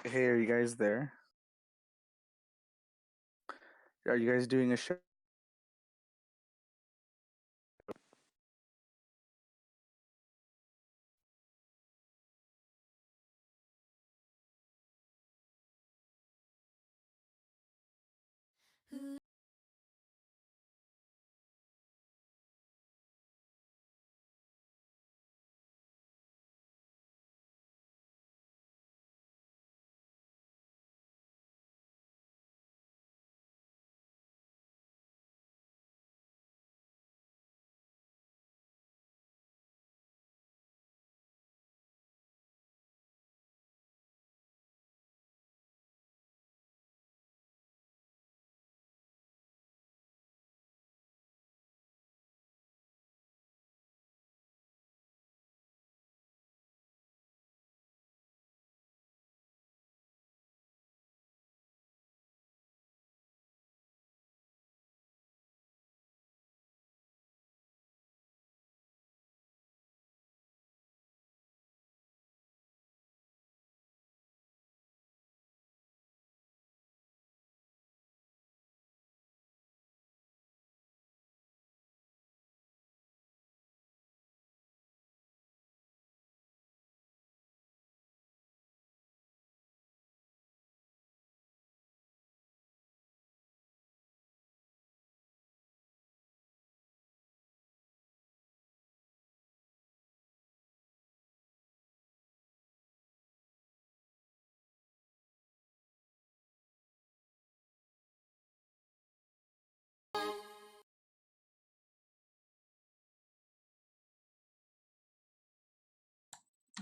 Hey, are you guys there? Are you guys doing a show?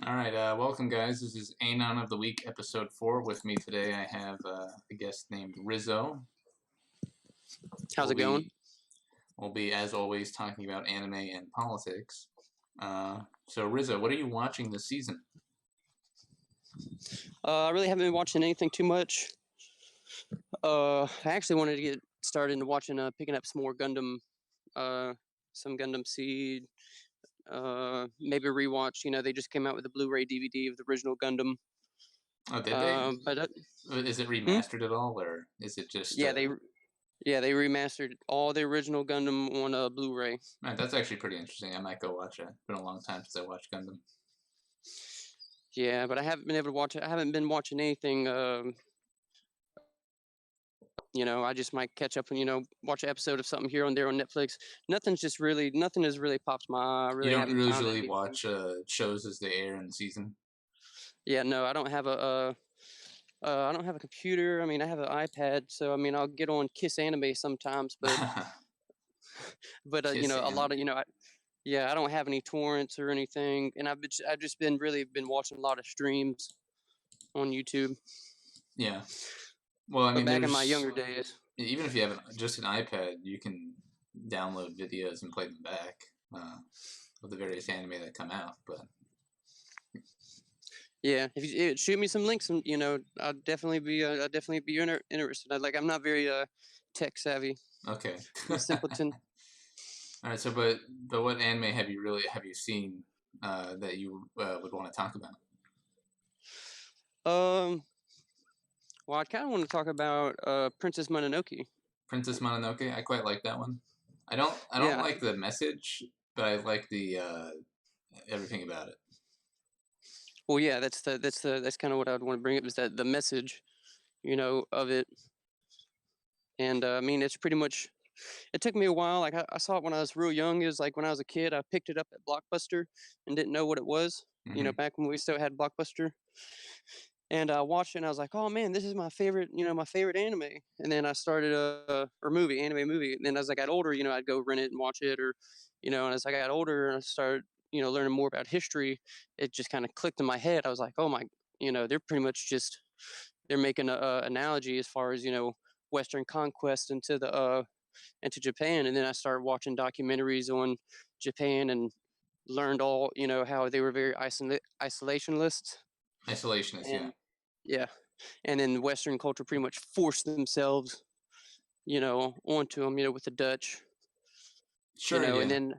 All right, welcome guys. This is Anon of the Week, episode 4. With me today, I have a guest named Rizzo. How's it going? We'll be, as always, talking about anime and politics. So Rizzo, what are you watching this season? I really haven't been watching anything too much. I actually wanted to get started into watching, picking up some more Gundam, some Gundam Seed. Maybe rewatch. They just came out with a Blu-ray DVD of the original Gundam. Oh, did they? Is it remastered at all, or is it just? Yeah, they remastered all the original Gundam on Blu-ray. Man, that's actually pretty interesting. I might go watch it. It's been a long time since I watched Gundam. Yeah, but I haven't been able to watch it. I haven't been watching anything. I just might catch up and watch an episode of something here and there on Netflix. Nothing has really popped my eye. You don't usually watch shows as they air in the season. Yeah, no, I don't have I don't have a computer. I mean, I have an iPad, so I mean, I'll get on Kiss Anime sometimes, but a lot of I don't have any torrents or anything, and I've just been watching a lot of streams on YouTube. Yeah. Well, I mean, back in my younger days, even if you have just an iPad, you can download videos and play them back of the various anime that come out. But yeah, if you shoot me some links, and I'd definitely be interested. I'm not very tech savvy. Okay. I'm a simpleton. All right. So, but what anime have you seen that you would want to talk about? Well, I kind of want to talk about Princess Mononoke. Princess Mononoke. I quite like that one. I don't like the message, but I like the everything about it. Well, yeah, that's kind of what I would want to bring up, is that the message, of it. And I mean, it's pretty much. It took me a while. Like I saw it when I was real young. It was like when I was a kid. I picked it up at Blockbuster and didn't know what it was. Mm-hmm. Back when we still had Blockbuster. And I watched it and I was like, oh man, this is my favorite, my favorite anime. And then I started anime movie. And then as I got older, I'd go rent it and watch it, or, and as I got older and I started, learning more about history, it just kind of clicked in my head. I was like, oh my, they're pretty much just, they're making a analogy as far as, Western conquest into Japan. And then I started watching documentaries on Japan and learned all, how they were very isolationist. Isolationist, and, yeah. And then Western culture pretty much forced themselves, onto them, with the Dutch. Sure. And then,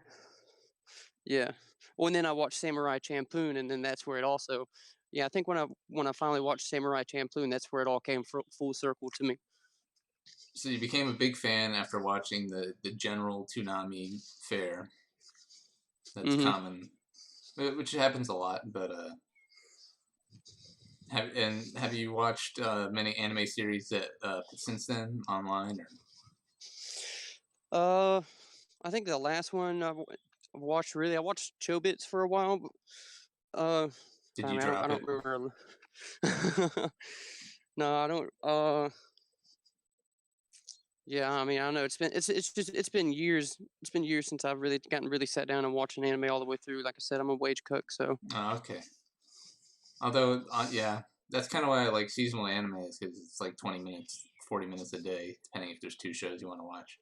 yeah. Well, and then I watched Samurai Champloo, and then that's where it also. Yeah, I think when I finally watched Samurai Champloo, that's where it all came full circle to me. So you became a big fan after watching the general Toonami fare. That's common, which happens a lot. But have you watched many anime series that since then online? Or I think the last one I've watched I watched Chobits for a while. But, Did I you mean, drop I don't it? remember. No, I don't. Yeah, I mean, I don't know. It's been years. It's been years since I've really sat down and watched an anime all the way through. Like I said, I'm a wage cook, so. Oh, okay. Although, yeah, that's kind of why I like seasonal anime is because it's like 20 minutes, 40 minutes a day, depending if there's 2 shows you want to watch.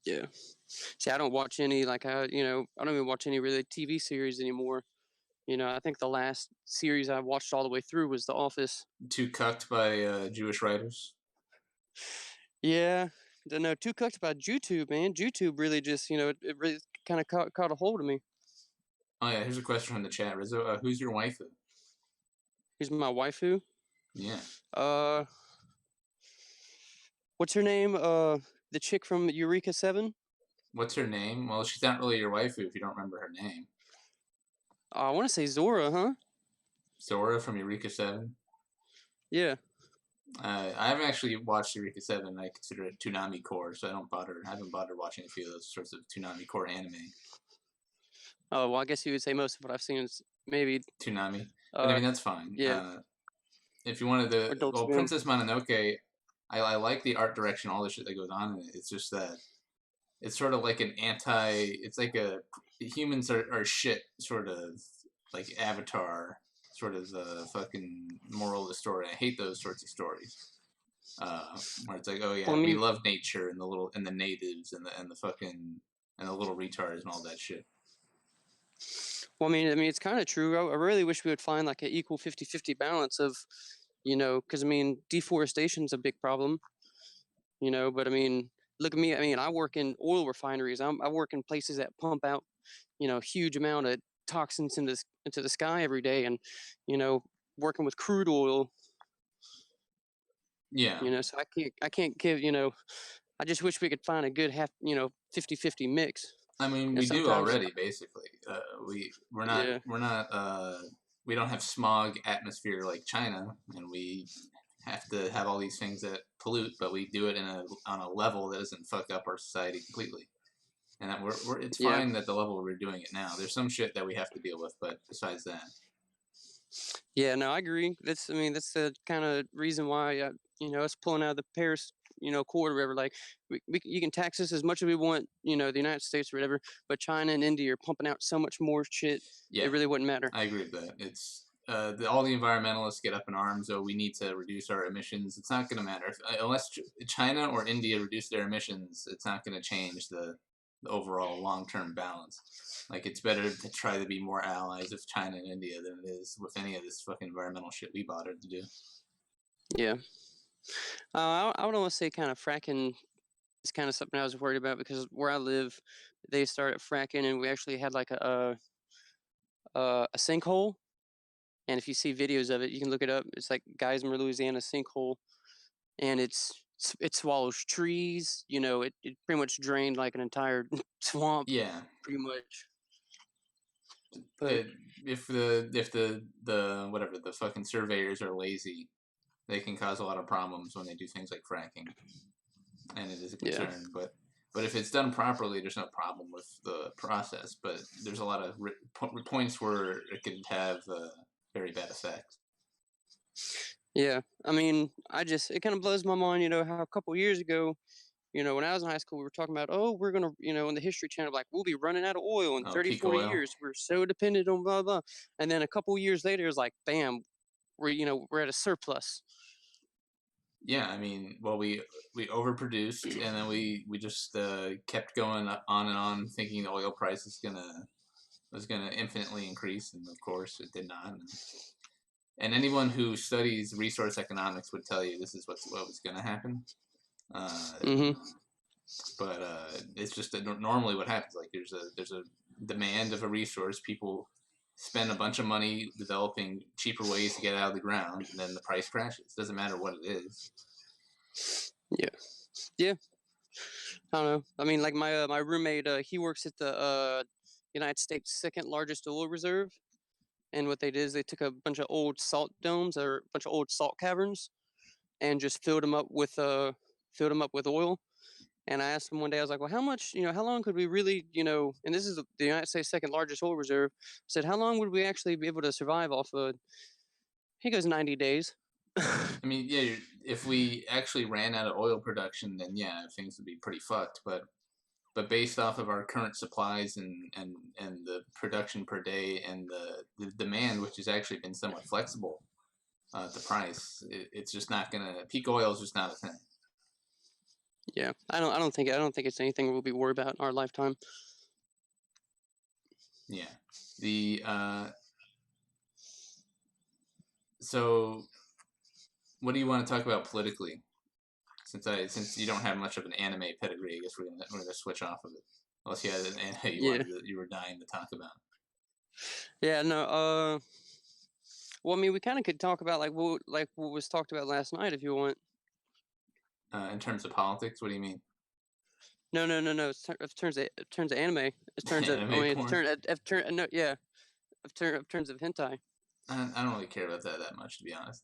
Yeah. See, I don't watch any I don't even watch any really TV series anymore. I think the last series I watched all the way through was The Office. Too cucked by Jewish writers. Yeah. No, too cooked by YouTube, man. YouTube really just, it really kind of caught a hold of me. Oh yeah, here's a question from the chat, Rizzo. Who's your waifu? Who's my waifu? Yeah. What's her name? The chick from Eureka 7? What's her name? Well, she's not really your waifu if you don't remember her name. I want to say Zora, huh? Zora from Eureka 7? Yeah. I haven't actually watched Eureka 7. I consider it Toonami core, so I haven't bothered watching a few of those sorts of Toonami core anime. Oh, well, I guess you would say most of what I've seen is maybe Toonami. But I mean, that's fine. Yeah. If you wanted to, Adult well, Swim. Princess Mononoke, I like the art direction, all the shit that goes on in it. It's just that it's sort of like it's like humans are shit, sort of like Avatar, sort of the fucking moral of the story. I hate those sorts of stories. Where it's like, oh yeah, Well, I we mean, love nature and the natives and the fucking and the little retards and all that shit. Well, I mean, it's kind of true. I really wish we would find like an equal 50-50 balance of, because I mean, deforestation's a big problem, but I mean, look at me. I mean, I work in oil refineries. I work in places that pump out, huge amount of toxins into the sky every day, and, working with crude oil. Yeah. So I can't give, I just wish we could find a good 50-50 mix. I mean, we do already basically. We're not we don't have smog atmosphere like China, and we have to have all these things that pollute, but we do it on a level that doesn't fuck up our society completely. And that it's fine at the level we're doing it now. There's some shit that we have to deal with, but besides that. Yeah, no, I agree. That's the kind of reason why us pulling out of the Paris Accord or whatever. Like you can tax us as much as we want, the United States or whatever, but China and India are pumping out so much more shit. Yeah, it really wouldn't matter. I agree with that. It's all the environmentalists get up in arms. Oh, we need to reduce our emissions. It's not going to matter unless China or India reduce their emissions. It's not going to change the overall long-term balance. Like, it's better to try to be more allies with China and India than it is with any of this fucking environmental shit we bothered to do. Yeah. I would almost say kind of fracking is kind of something I was worried about, because where I live, they started fracking, and we actually had like a sinkhole. And if you see videos of it, you can look it up. It's like Geismar, Louisiana sinkhole, and it swallows trees. It pretty much drained like an entire swamp. Yeah, pretty much. But if the whatever, the fucking surveyors are lazy, they can cause a lot of problems when they do things like fracking, and it is a concern. Yeah. But if it's done properly, there's no problem with the process. But there's a lot of points where it could have very bad effects. Yeah, I mean, it kind of blows my mind, how a couple years ago, when I was in high school, we were talking about, oh, we're going to, in the History Channel, like, we'll be running out of oil in 30, 40 years. We're so dependent on blah, blah. And then a couple years later, it's like, bam, we're at a surplus. Yeah, I mean, well, we overproduced, and then we just kept going on and on, thinking the oil price was gonna infinitely increase, and of course, it did not. And anyone who studies resource economics would tell you this is what was going to happen. But it's just that normally what happens, like there's a demand of a resource, people spend a bunch of money developing cheaper ways to get out of the ground, and then the price crashes. Doesn't matter what it is. Yeah. I don't know. I mean, like my roommate, he works at the United States' second largest oil reserve, and what they did is they took a bunch of old salt domes or a bunch of old salt caverns, and just filled them up with oil. And I asked him one day, I was like, well, how much, how long could we really, and this is the United States' second largest oil reserve. I said, how long would we actually be able to survive off of? He goes, 90 days. I mean, yeah, if we actually ran out of oil production, then yeah, things would be pretty fucked. But based off of our current supplies and the production per day and the demand, which has actually been somewhat flexible, the price, it's just not gonna. Peak oil is just not a thing. Yeah, I don't think it's anything we'll be worried about in our lifetime. Yeah, the so what do you want to talk about politically? Since you don't have much of an anime pedigree, I guess we're gonna switch off of it. Unless you had an anime you were dying to talk about. Yeah, no. Well, I mean, we kind of could talk about like what was talked about last night if you want. In terms of politics, what do you mean? No. It's in terms of anime. In terms of Anime porn? Of terms of hentai. I don't really care about that much, to be honest.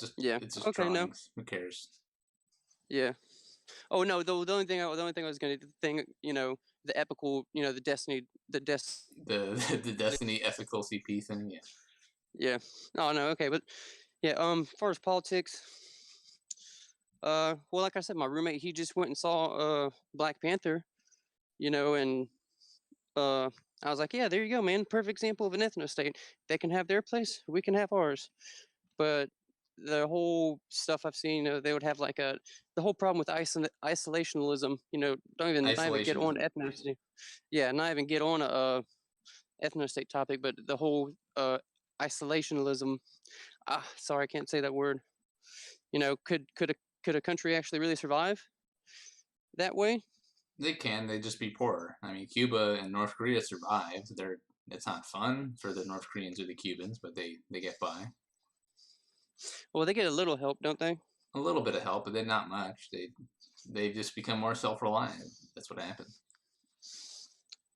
It's just Okay. drawings. No. Who cares? Yeah. Oh no. The only thing I was gonna the epical the Destiny the Destiny ethical CP thing. Yeah. Yeah. Oh no. Okay, but yeah. As far as politics. Well, like I said, my roommate, he just went and saw Black Panther, and I was like, yeah, there you go, man. Perfect example of an ethno state. They can have their place, we can have ours. But the whole stuff I've seen, they would have like the whole problem with isolationism. Not even get on ethnicity. Yeah, not even get on a ethno state topic, but the whole isolationism. Sorry, I can't say that word. Could a country actually really survive that way? They can. They just be poorer. I mean, Cuba and North Korea survived. It's not fun for the North Koreans or the Cubans, but they get by. Well, they get a little help, don't they? A little bit of help, but they're not much. They've just become more self-reliant. That's what happened.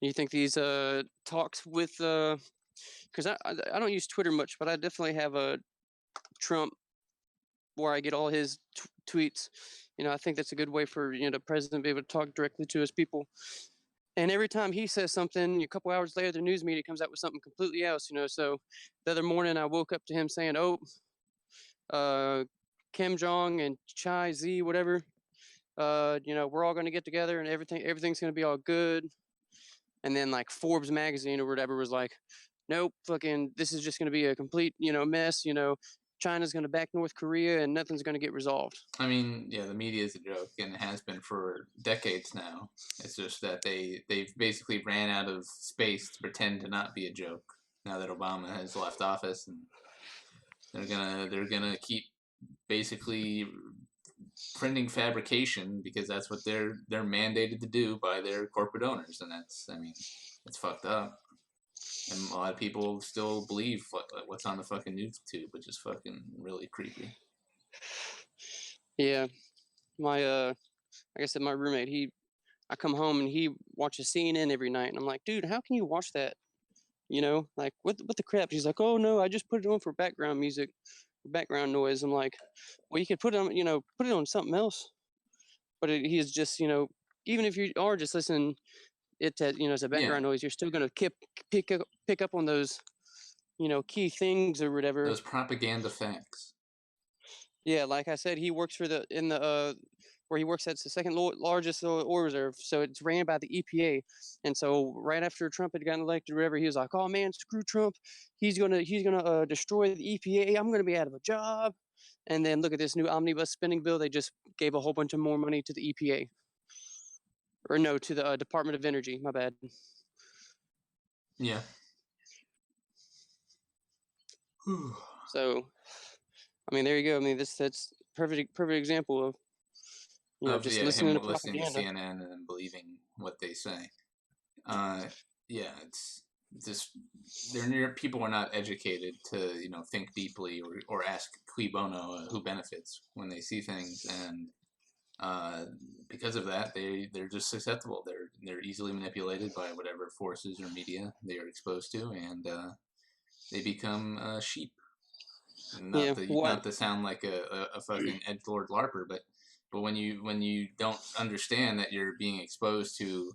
You think these talks with because I don't use Twitter much, but I definitely have a Trump where I get all his tweets. I think that's a good way for the president to be able to talk directly to his people. And every time he says something, a couple hours later, the news media comes out with something completely else. So the other morning, I woke up to him saying, "Oh, Kim Jong and Chai Z, whatever. We're all going to get together and everything's going to be all good." And then like Forbes magazine or whatever was like, "Nope, fucking, this is just going to be a complete mess. China's going to back North Korea and nothing's going to get resolved." I mean, yeah, the media is a joke and it has been for decades now. It's just that they've basically ran out of space to pretend to not be a joke now that Obama has left office, and they're gonna keep basically printing fabrication because that's what they're mandated to do by their corporate owners, and it's fucked up. And a lot of people still believe what's on the fucking news tube, which is fucking really creepy. Yeah, my like I said, my roommate, I come home and he watches CNN every night, and I'm like, dude, how can you watch that? Like what the crap? He's like, oh no, I just put it on for background music, background noise. I'm like, well, you could put it on, put it on something else. But he's just, even if you are just listening, as a background noise, you're still gonna pick up on those, key things or whatever. Those propaganda facts. Yeah, like I said, he works where he works at the second largest oil reserve, so it's ran by the EPA. And so right after Trump had gotten elected, or whatever, he was like, "Oh man, screw Trump! He's gonna destroy the EPA. I'm gonna be out of a job." And then look at this new omnibus spending bill. They just gave a whole bunch of more money to the EPA, or no, to the Department of Energy. My bad. Yeah. So, I mean, there you go. I mean, that's perfect example of just listening to propaganda. CNN and believing what they say. it's just people are not educated to think deeply or ask cui bono, who benefits when they see things, and because of that they're just susceptible. They're easily manipulated by whatever forces or media they are exposed to, and they become sheep. Yeah. Not to sound like a fucking edgelord larper, but when you don't understand that you're being exposed to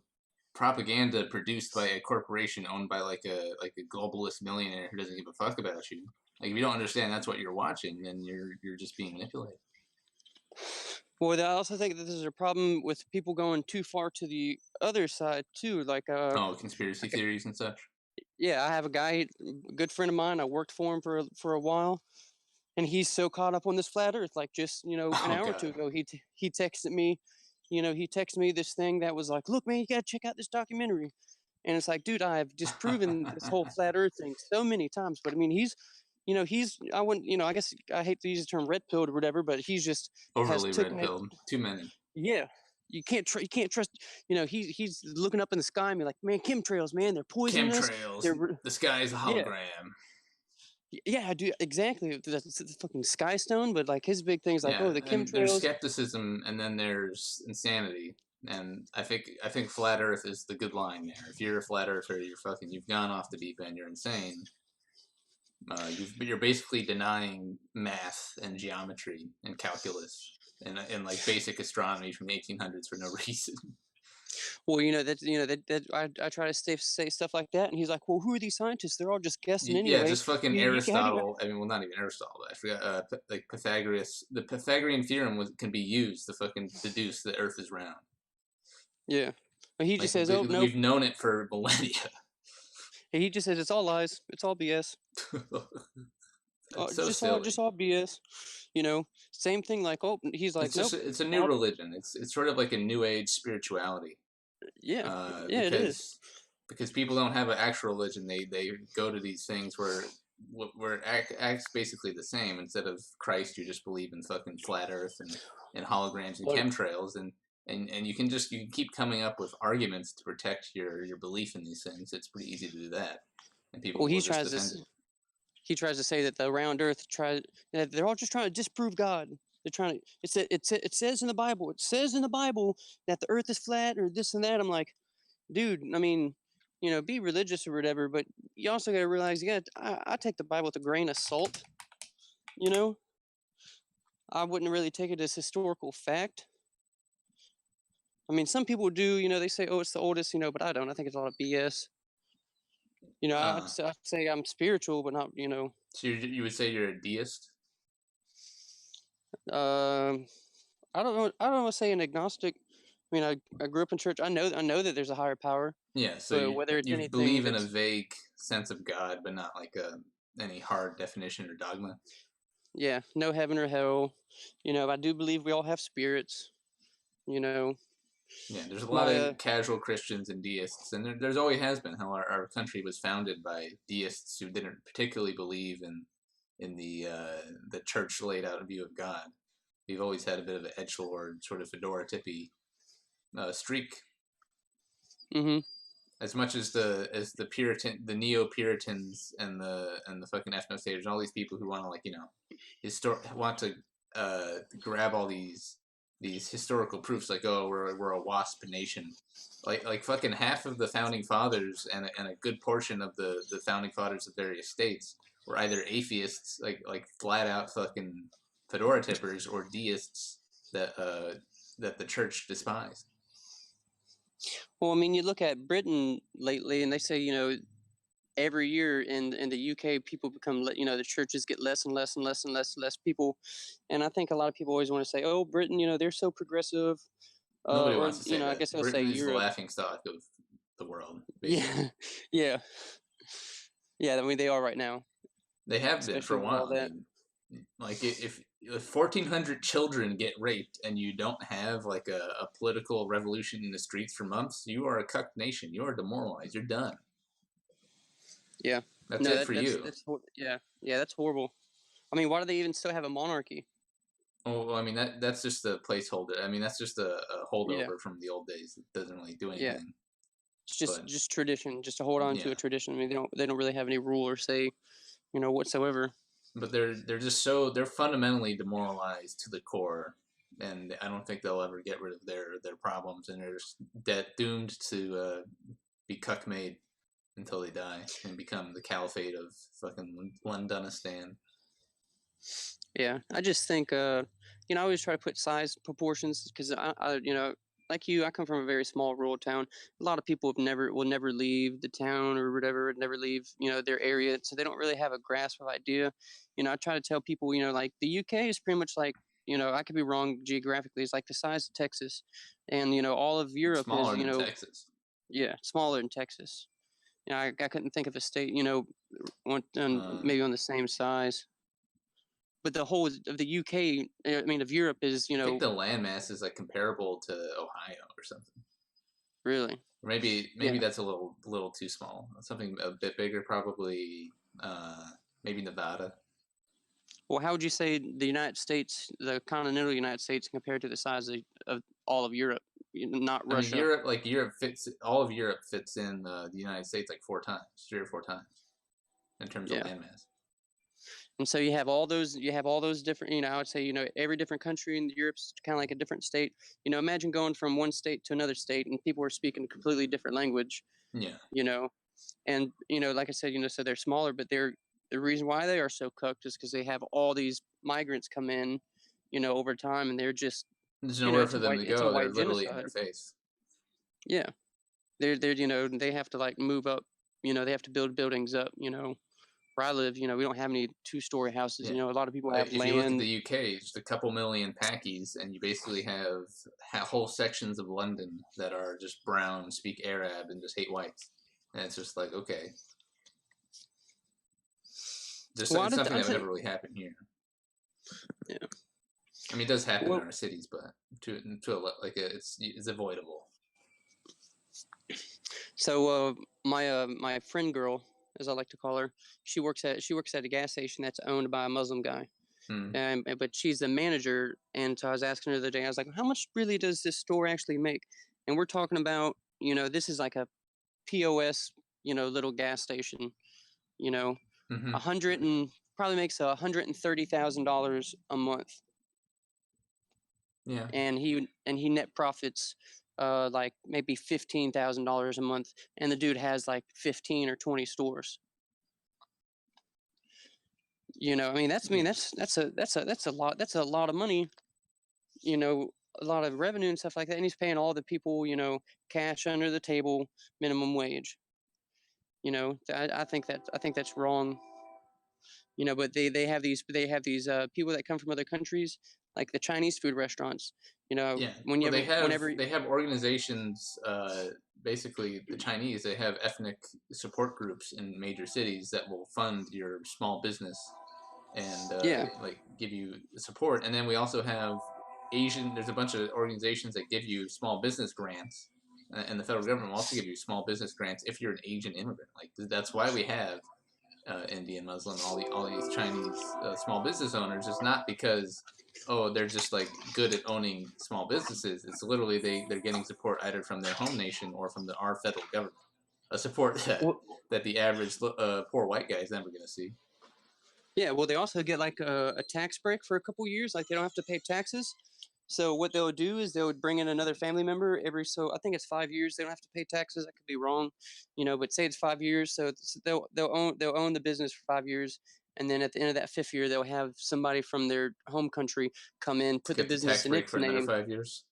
propaganda produced by a corporation owned by like a globalist millionaire who doesn't give a fuck about you. Like, if you don't understand that's what you're watching, then you're just being manipulated. Well, I also think that this is a problem with people going too far to the other side too. Like, Conspiracy theories and such. Yeah, I have a guy, a good friend of mine. I worked for him for a while, and he's so caught up on this flat Earth. Like, just an hour or two ago, he texted me. He texted me this thing that was like, "Look, man, you gotta check out this documentary." And it's like, dude, I've disproven this whole flat Earth thing so many times. But I mean, I wouldn't, I guess I hate to use the term red pilled or whatever, but he's just has overly red taken it. pilled. Too many. Yeah. You can't trust, he's looking up in the sky and be like, man, chemtrails, man, they're poisoning us. Chemtrails. The sky is a hologram. Yeah, I do exactly. That's the fucking sky stone, but like his big thing's like, oh, the chemtrails. There's skepticism, and then there's insanity. And I think flat Earth is the good line there. If you're a flat earther, you've gone off the deep end. You're insane. You're basically denying math and geometry and calculus and like basic astronomy from the 1800s for no reason. Well, I try to say stuff like that, and he's like, "Well, who are these scientists? They're all just guessing anyway." Yeah, just fucking Aristotle. I mean, well, not even Aristotle. But I forgot. Like Pythagoras. The Pythagorean theorem can be used to fucking deduce the Earth is round. Yeah, but he just says, "Oh no, we've known it for millennia." He just says it's all lies. It's all BS. Just all BS. Same thing. Like, oh, he's like, nope. It's a new religion. It's sort of like a new age spirituality. Yeah, it is. Because people don't have an actual religion. They go to these things where it acts basically the same. Instead of Christ, you just believe in fucking flat Earth and holograms and chemtrails, and you can keep coming up with arguments to protect your belief in these things. It's pretty easy to do that, and people. Well, he tries to say that the round Earth they're all just trying to disprove God. They're trying to. It says in the Bible. It says in the Bible that the Earth is flat or this and that. I'm like, dude. I mean, be religious or whatever, but you also got to realize, I take the Bible with a grain of salt. I wouldn't really take it as historical fact. I mean, some people do. They say, oh, it's the oldest. But I don't. I think it's a lot of BS. I'd say I'm spiritual, but not. So you would say you're a deist? I don't know. I don't want to say an agnostic. I mean, I grew up in church. I know that there's a higher power. Yeah. So whether it's you believe in a vague sense of God, but not like any hard definition or dogma. Yeah. No heaven or hell. I do believe we all have spirits. Yeah, there's a lot of casual Christians and deists, and there's always has been. How our country was founded by deists who didn't particularly believe in the church laid out view of God. We've always had a bit of an edgelord, sort of fedora tippy streak. Mm-hmm. As much as the neo-Puritans and the fucking ethno-staters, all these people who want to want to grab all these historical proofs, like, oh, we're a WASP nation, like fucking half of the founding fathers and a good portion of the founding fathers of various states were either atheists, like flat out fucking fedora tippers, or deists that the church despised. Well, I mean, you look at Britain lately, and they say every year in the UK, people become the churches get less and less and less and less and less people, and I think a lot of people always want to say, oh, Britain, they're so progressive. Nobody wants to say that. I guess I'll Britain say is Europe. the laughingstock of the world. Basically. Yeah. I mean, they are right now. They have been for a while. I mean, like if 1,400 children get raped and you don't have like a political revolution in the streets for months, you are a cucked nation. You are demoralized. You're done. Yeah. That's it for you. That's horrible. I mean, why do they even still have a monarchy? Oh, well, I mean, that's just a placeholder. I mean, that's just a holdover from the old days. It doesn't really do anything. It's But just tradition, just to hold on to yeah, a tradition. I mean, they don't really have any rule or say, whatsoever. but they're just so they're fundamentally demoralized to the core, and I don't think they'll ever get rid of their problems, and they're just doomed to be cuck made until they die and become the caliphate of fucking Londonistan. Yeah, I just think, I always try to put size proportions because like you, I come from a very small rural town. A lot of people will never leave the town or whatever, never leave, their area, so they don't really have a grasp of idea. I try to tell people, like the UK is pretty much like, I could be wrong geographically. It's like the size of Texas, and all of Europe is, Smaller than Texas. yeah, smaller than Texas. I couldn't think of a state, maybe on the same size. But the whole of the UK, I mean, of Europe is, I think the landmass is like comparable to Ohio or something. Really? Or maybe Yeah. that's a little too small. Something a bit bigger, probably maybe Nevada. Well, how would you say the United States, the continental United States, compared to the size of all of Europe, not I mean, Russia? Europe fits all of Europe fits in the United States like 3 or 4 times in terms of Yeah. landmass. And so you have all those different, I would say, every different country in Europe's kind of like a different state. Imagine going from one state to another state and people are speaking a completely different language, Yeah. and, like I said, so they're smaller, but the reason why they are so cooked is because they have all these migrants come in, over time, and they're just, There's nowhere for them to it's a go. They're white literally in genocide. their face. Yeah. They're, they have to like move up, they have to build buildings up, where I live, we don't have any 2-story houses. Yeah. A lot of people Like, have if you look at land. the UK, just a couple million Pakis, and you basically have whole sections of London that are just brown, speak Arab, and just hate whites. And it's just like, okay, it's something that would never really happen here. Yeah. I mean, it does happen in our cities, but it's avoidable. So my friend girl, as I like to call her, she works at a gas station that's owned by a Muslim guy. But she's the manager, and so I was asking her the other day, I was like, how much really does this store actually make? And we're talking about, this is like a POS, little gas station, probably makes $130,000 a month. Yeah. And he net profits like maybe $15,000 a month, and the dude has like 15 or 20 stores. I mean that's a lot of money, a lot of revenue and stuff like that, and he's paying all the people, cash under the table minimum wage. I think that's wrong. But they have these people that come from other countries, like the Chinese food restaurants. Yeah. Whenever they have organizations. Basically, the Chinese, they have ethnic support groups in major cities that will fund your small business and like give you support. And then we also have Asian. There's a bunch of organizations that give you small business grants, and the federal government will also give you small business grants if you're an Asian immigrant. Like, that's why we have Indian, Muslim, all these Chinese small business owners. It's not because they're just like good at owning small businesses. It's literally they're getting support either from their home nation or from our federal government. A support that the average poor white guy is never going to see. Yeah, well, they also get like a tax break for a couple years, like they don't have to pay taxes. So what they'll do is they would bring in another family member I think it's 5 years. They don't have to pay taxes. I could be wrong, but say it's 5 years. So they'll own the business for 5 years, and then at the end of that 5th year, they'll have somebody from their home country come in, put the business in its for another name. 5 years.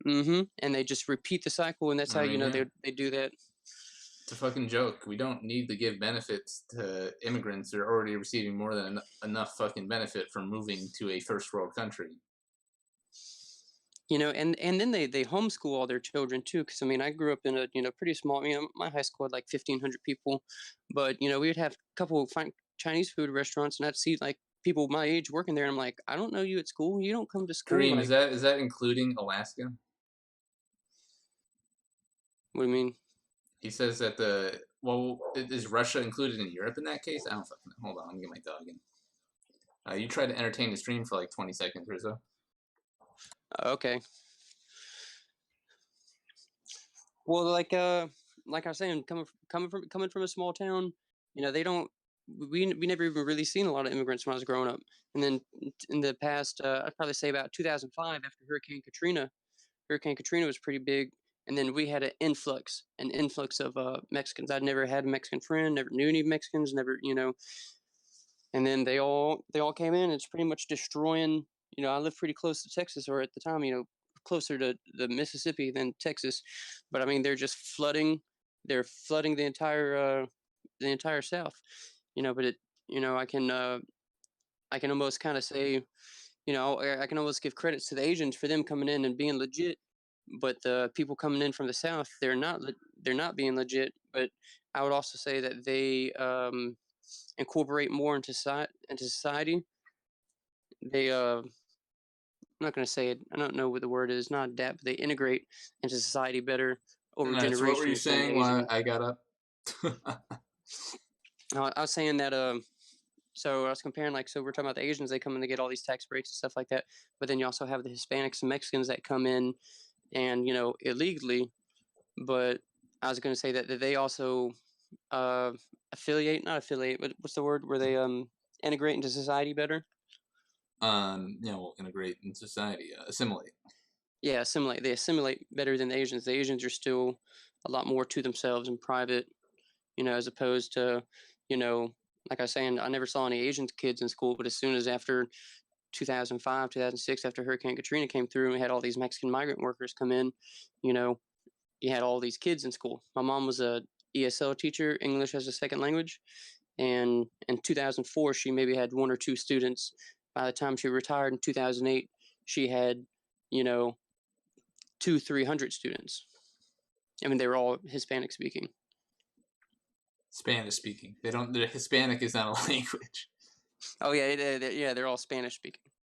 And they just repeat the cycle, and that's how they do that. It's a fucking joke. We don't need to give benefits to immigrants. They're already receiving more than enough fucking benefit from moving to a first world country. And then they homeschool all their children too. Because I mean, I grew up in a pretty small. My high school had like 1,500 people, but we would have a couple of fine Chinese food restaurants, and I'd see like people my age working there. And I'm like, I don't know you at school. You don't come to school. Kareem, like, is that including Alaska? What do you mean? He says that is Russia included in Europe in that case? I don't fucking know. Hold on, let me get my dog in. You tried to entertain the stream for like 20 seconds or so. Okay. Well, like like I was saying, coming from a small town, they don't. We never even really seen a lot of immigrants when I was growing up. And then in the past, I'd probably say about 2005, after Hurricane Katrina was pretty big, and then we had an influx of Mexicans. I'd never had a Mexican friend, never knew any Mexicans, never, and then they all came in. And it's pretty much destroying. I live pretty close to Texas, or at the time, closer to the Mississippi than Texas, but I mean they're just flooding. They're flooding the entire South. But I can almost kind of say, I can almost give credits to the Asians for them coming in and being legit, but the people coming in from the South, they're not being legit. But I would also say that they incorporate more into society. I'm not going to say it. I don't know what the word is. Not adapt, but they integrate into society better over So what were you generations than the saying while Asian. I got up? I was saying that so I was comparing, like, so we're talking about the Asians, they come in to get all these tax breaks and stuff like that, but then you also have the Hispanics and Mexicans that come in and illegally. But I was going to say that they also uh not affiliate, but what's the word, where they integrate into society better. We'll integrate in society, assimilate. Yeah, assimilate. They assimilate better than the Asians. The Asians are still a lot more to themselves and private, as opposed to, you know, like I was saying, I never saw any Asian kids in school, but as soon as after 2005, 2006, after Hurricane Katrina came through and we had all these Mexican migrant workers come in, you know, you had all these kids in school. My mom was a ESL teacher, English as a second language, and in 2004 she maybe had one or two students. By the time she retired in 2008, she had, you know, 300 students. I mean, they were all Hispanic speaking. Spanish speaking. They don't. The Hispanic is not a language. Oh yeah, yeah, they're all Spanish speaking.